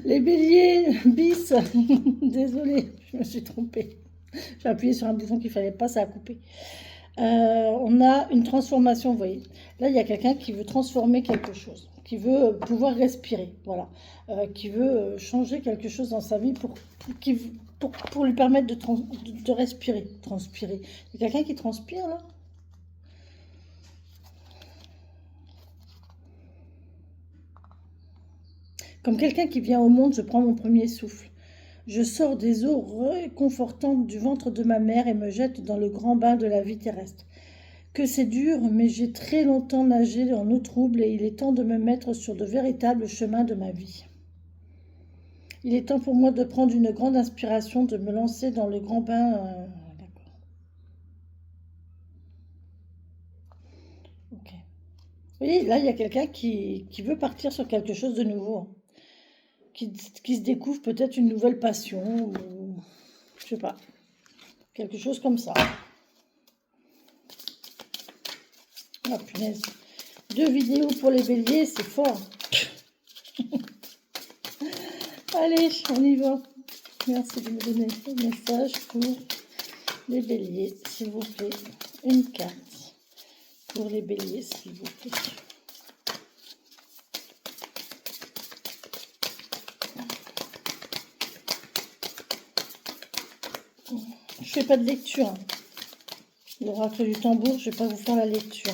Les béliers, bis. Désolée, je me suis trompée. J'ai appuyé sur un bouton qu'il fallait pas, ça a coupé. On a une transformation, vous voyez. Là, il y a quelqu'un qui veut transformer quelque chose, qui veut pouvoir respirer, voilà. Qui veut changer quelque chose dans sa vie pour lui permettre de respirer, transpirer. Il y a quelqu'un qui transpire, là? Comme quelqu'un qui vient au monde, je prends mon premier souffle. Je sors des eaux réconfortantes du ventre de ma mère et me jette dans le grand bain de la vie terrestre. Que c'est dur, mais j'ai très longtemps nagé en eau trouble et il est temps de me mettre sur de véritables chemins de ma vie. Il est temps pour moi de prendre une grande inspiration, de me lancer dans le grand bain. D'accord. Ok. Vous voyez, là, il y a quelqu'un qui veut partir sur quelque chose de nouveau, hein. Qui se découvre peut-être une nouvelle passion, ou je sais pas, quelque chose comme ça. Ah, punaise. 2 vidéos pour les béliers, c'est fort. Allez, on y va. Merci de me donner un message pour les béliers, s'il vous plaît. Une carte pour les béliers, s'il vous plaît. Je fais pas de lecture. L'oracle du tambour, je vais pas vous faire la lecture.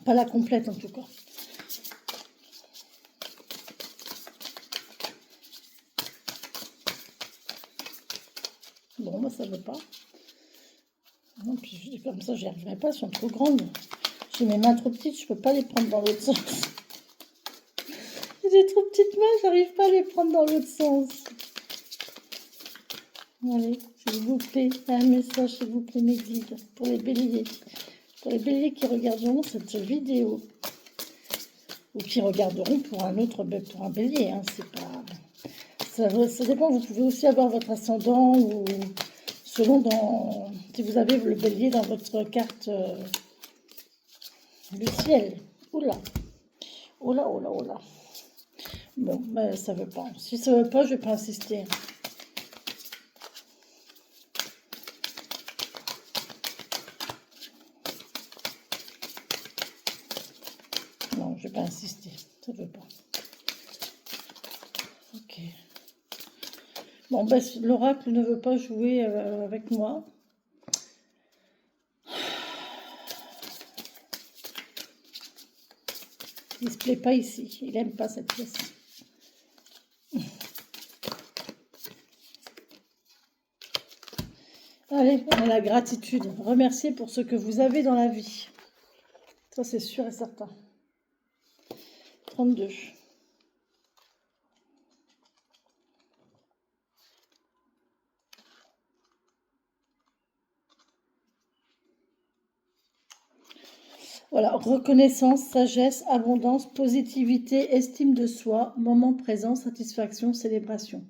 Pas la complète en tout cas. Bon, bah ça veut pas. Non, puis comme ça, j'y arriverai pas, elles sont trop grandes. J'ai mes mains trop petites, je peux pas les prendre dans l'autre sens. J'ai des trop petites mains, j'arrive pas à les prendre dans l'autre sens. Allez, s'il vous plaît, un message, s'il vous plaît, mes guides, pour les béliers. Pour les béliers qui regarderont cette vidéo. Ou qui regarderont pour un autre, pour un bélier, hein, c'est pas... Ça dépend, vous pouvez aussi avoir votre ascendant ou selon si vous avez le bélier dans votre carte du ciel. Oula, oula, oula, oula. Bon, ben, ça veut pas. Si ça veut pas, je vais pas insister. Non, je vais pas insister. Ça veut pas. Ok. Bon, ben, l'oracle ne veut pas jouer avec moi. Il se plaît pas ici. Il aime pas cette pièce. Allez, on a la gratitude. Remerciez pour ce que vous avez dans la vie. Ça, c'est sûr et certain. 32. Voilà, reconnaissance, sagesse, abondance, positivité, estime de soi, moment présent, satisfaction, célébration.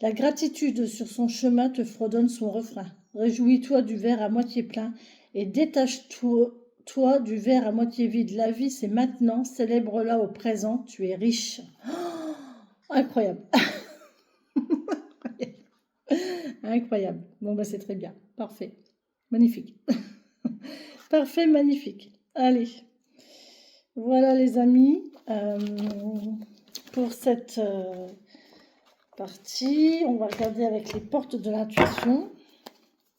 La gratitude sur son chemin te fredonne son refrain. Réjouis-toi du verre à moitié plein et détache-toi du verre à moitié vide. La vie, c'est maintenant, célèbre-la au présent, tu es riche. Oh, incroyable. Incroyable. Bon, bah, c'est très bien. Parfait. Magnifique. Parfait, magnifique. Allez. Voilà les amis. Pour cette partie, on va regarder avec les portes de l'intuition.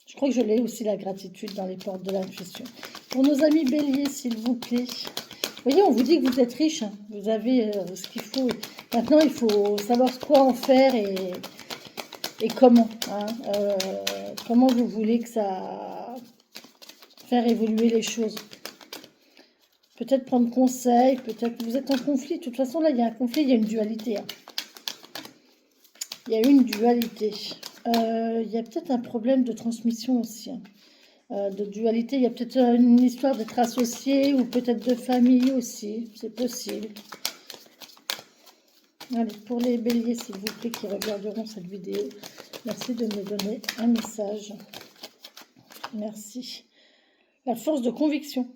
Je crois que je l'ai aussi, la gratitude dans les portes de l'intuition. Pour nos amis béliers, s'il vous plaît. Vous voyez, on vous dit que vous êtes riche. Hein. Vous avez ce qu'il faut. Maintenant, il faut savoir quoi en faire et comment. Hein. Comment vous voulez que ça... faire évoluer les choses. Peut-être prendre conseil, peut-être vous êtes en conflit. De toute façon, là, il y a un conflit, il y a une dualité. Hein. Il y a une dualité. Il y a peut-être un problème de transmission aussi. Hein. De dualité, il y a peut-être une histoire d'être associé ou peut-être de famille aussi. C'est possible. Allez, pour les béliers, s'il vous plaît, qui regarderont cette vidéo, merci de me donner un message. Merci. La force de conviction.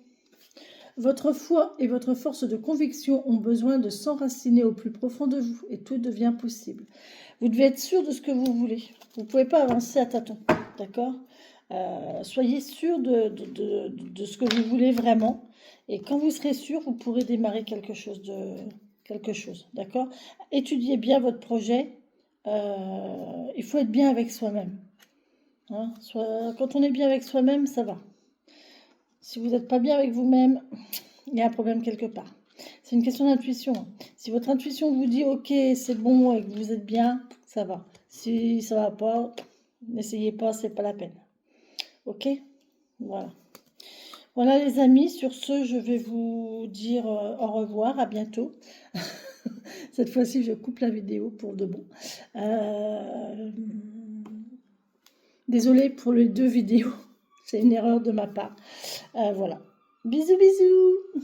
Votre foi et votre force de conviction ont besoin de s'enraciner au plus profond de vous et tout devient possible. Vous devez être sûr de ce que vous voulez. Vous ne pouvez pas avancer à tâtons, d'accord? Soyez sûr de ce que vous voulez vraiment. Et quand vous serez sûr, vous pourrez démarrer quelque chose, d'accord? Étudiez bien votre projet. Il faut être bien avec soi-même. Hein? Quand on est bien avec soi-même, ça va. Si vous n'êtes pas bien avec vous-même, il y a un problème quelque part. C'est une question d'intuition. Si votre intuition vous dit « Ok, c'est bon » et que vous êtes bien, ça va. Si ça ne va pas, n'essayez pas, c'est pas la peine. Ok? Voilà. Voilà les amis, sur ce, je vais vous dire au revoir, à bientôt. Cette fois-ci, je coupe la vidéo pour de bon. Désolée pour les 2 vidéos, c'est une erreur de ma part. Voilà. Bisous, bisous!